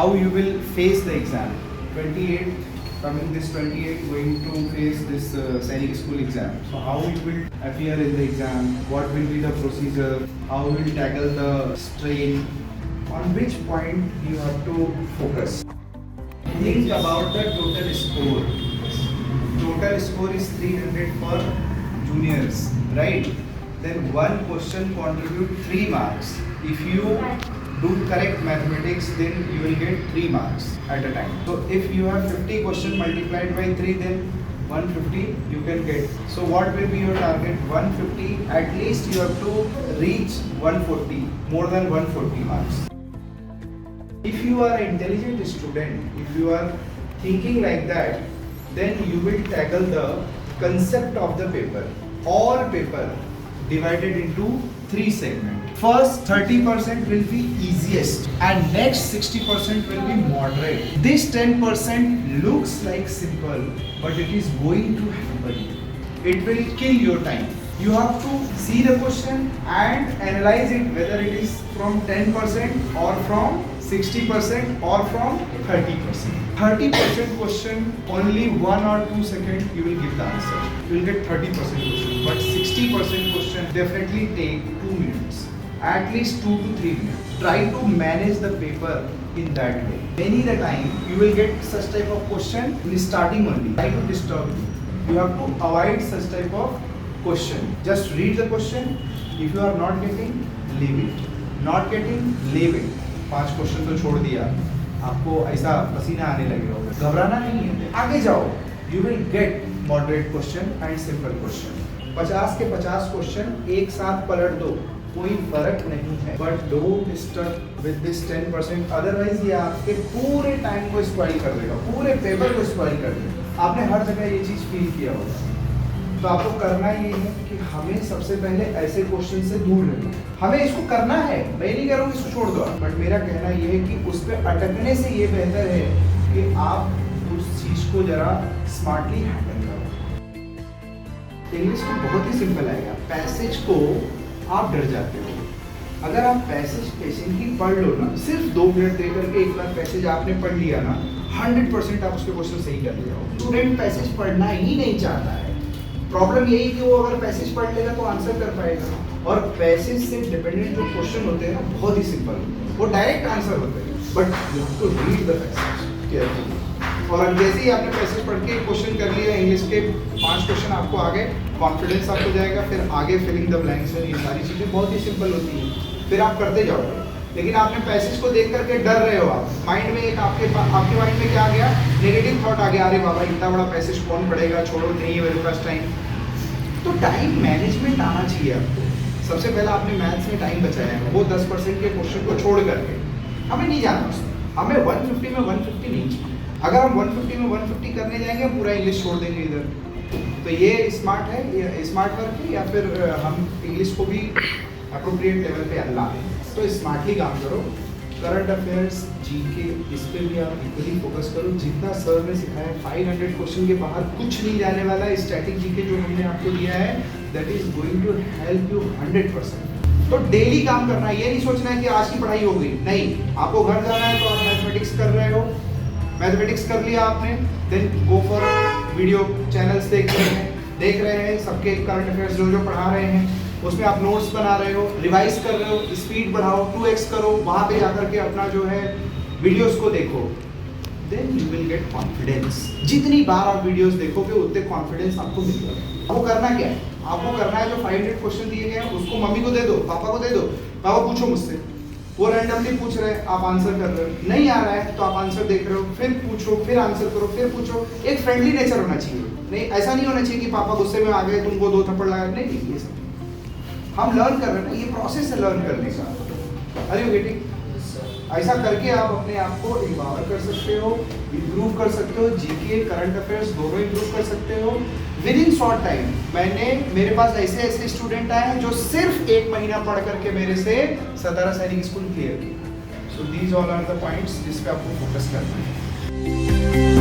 how you will face the exam. 28, coming this 28, going to face this Sainik School exam. So how you will appear in the exam, what will be the procedure, how you will tackle the strain, on which point you have to focus. Think about the total score. Total score is 300 for juniors, right? Then one question contribute 3 marks. If you do correct mathematics, then you will get 3 marks at a time. So if you have 50 question multiplied by 3, then 150 you can get. So what will be your target? 150. At least you have to reach 140, more than 140 marks. If you are an intelligent student, if you are thinking like that, then you will tackle the concept of the paper. All paper divided into 3 segments. First 30% will be easiest and next 60% will be moderate. This 10% looks like simple, but it is going to hamper you. It will kill your time. You have to see the question and analyze it, whether it is from 10% or from 60% or from 30%. 30% question, only 1 or 2 seconds you will give the answer. You will get 30% question, but 60% question definitely take 2 minutes. At least 2 to 3 minutes. Try to manage the paper in that way. Many the time you will get such type of question in starting only. Try to disturb you. You have to avoid such type of question. Just read the question. If you are not getting, leave it. Not getting, leave it. 5 question तो छोड़ दिया, आपको ऐसा पसीना आने लगे होगा, घबराना नहीं है, आगे जाओ. You will get moderate question and simple question. 50 के 50 क्वेश्चन एक साथ पलट दो, कोई फर्क नहीं है. But don't stuck with this 10%. Otherwise ये आपके पूरे टाइम को स्पॉइल कर देगा, पूरे पेपर को स्पॉइल कर देगा. आपने हर जगह ये चीज फील किया होगा. तो आपको करना ये है कि हमें सबसे पहले ऐसे क्वेश्चन से दूर रहना. हमें इसको करना है, मैं नहीं कह रहा हूँ इसको छोड़ दो, बट मेरा कहना ये है कि उस पर अटकने से ये बेहतर है कि आप उस चीज को जरा स्मार्टली हैंडल करो. इंग्लिश में बहुत ही सिंपल आएगा. पैसेज को आप डर जाते हो. अगर आप पैसेज पेशेंटली पढ़ लो ना, सिर्फ 2 मिनट दे करके एक बार पैसेज आपने पढ़ लिया ना, 100% आप उसके क्वेश्चन सही कर ले जाओ. स्टूडेंट पैसेज पढ़ना ही नहीं चाहता है. प्रॉब्लम यही कि वो अगर पैसेज पढ़ लेगा तो आंसर कर पाएगा. और पैसेज से डिपेंडेंट जो क्वेश्चन होते हैं ना, बहुत ही सिंपल होते हैं, वो डायरेक्ट आंसर होते हैं. But you have to read the passage carefully. और जैसे ही आपने पैसेज पढ़ के क्वेश्चन कर लिया, इंग्लिश के 5 क्वेश्चन आपको आ गए, कॉन्फिडेंस आपको जाएगा. फिर आगे फिलिंग द ब्लैंक्स, ये सारी चीज़ें बहुत ही सिंपल होती हैं. फिर आप करते जाओगे. लेकिन आपने पैसेज को देख करके डर रहे हो. आप माइंड में एक आपके माइंड में क्या आ गया? नेगेटिव थॉट आ गया. अरे बाबा इतना बड़ा पैसेज कौन पढ़ेगा, छोड़ो, नहीं है मेरे पास टाइम. तो टाइम मैनेजमेंट आना चाहिए आपको. सबसे पहला आपने मैथ्स में टाइम बचाया है, वो 10% के क्वेश्चन को छोड़ करके. हमें नहीं जाना उसमें. हमें 150 में 150 नहीं चाहिए. अगर हम 150 में 150 करने जाएंगे, पूरा इंग्लिश छोड़ देंगे इधर. तो ये स्मार्ट है, ये स्मार्ट वर्क है, या फिर हम इंग्लिश को भी अप्रोप्रिएट लेवल पे अल्लाह. तो स्मार्टली काम करो. करंट अफेयर्स, जीके, इस पे भी आप इक्वली फोकस करो. जितना सर ने सिखाया, 500 क्वेश्चन के बाहर कुछ नहीं जाने वाला. स्टैटिक जीके जो हमने आपको दिया है, that is going to help you 100%. तो डेली काम करना है. ये नहीं सोचना है कि आज की पढ़ाई हो गई. नहीं, आपको घर जाना है तो आप मैथमेटिक्स कर रहे हो, मैथमेटिक्स कर लिया आपने, then go for video channels देख रहे हैं सबके करंट अफेयर्स जो पढ़ा रहे हैं, उसमें आप नोट्स बना रहे हो, रिवाइज कर रहे हो, स्पीड बढ़ाओ, 2x करो. वहाँ पे जाकर के अपना जो है वीडियोस को देखो. Then you will get confidence. जितनी बार आप वीडियोस देखोगे उतने कॉन्फिडेंस आपको मिलेगा. आपको करना क्या है? आपको करना है जो 500 क्वेश्चन दिए गए हैं उसको मम्मी को दे दो, पापा को दे दो. पापा पूछो मुझसे. वो रैंडमली पूछ रहे हैं, आप आंसर कर रहे हो. नहीं आ रहा है तो आप आंसर देख रहे हो, फिर पूछो, फिर आंसर करो, फिर पूछो. एक फ्रेंडली नेचर होना चाहिए. नहीं, ऐसा नहीं होना चाहिए कि पापा गुस्से में आ गए, तुमको 2 थप्पड़ लगा. नहीं, ये सब हम लर्न कर रहे हैं ना, ये प्रोसेस है लर्न करने का. अरे गेटिंग, ऐसा करके आप अपने आप को एम्पावर कर सकते हो, इम्प्रूव कर सकते हो. जीके, करंट अफेयर्स दोनों इम्प्रूव कर सकते हो विद इन शॉर्ट टाइम. मेरे पास ऐसे स्टूडेंट आए हैं जो सिर्फ 1 महीना पढ़ करके मेरे से सतारा सैनिक स्कूल क्लियर किया. So these all are the points जिस पे आपको फोकस करना है.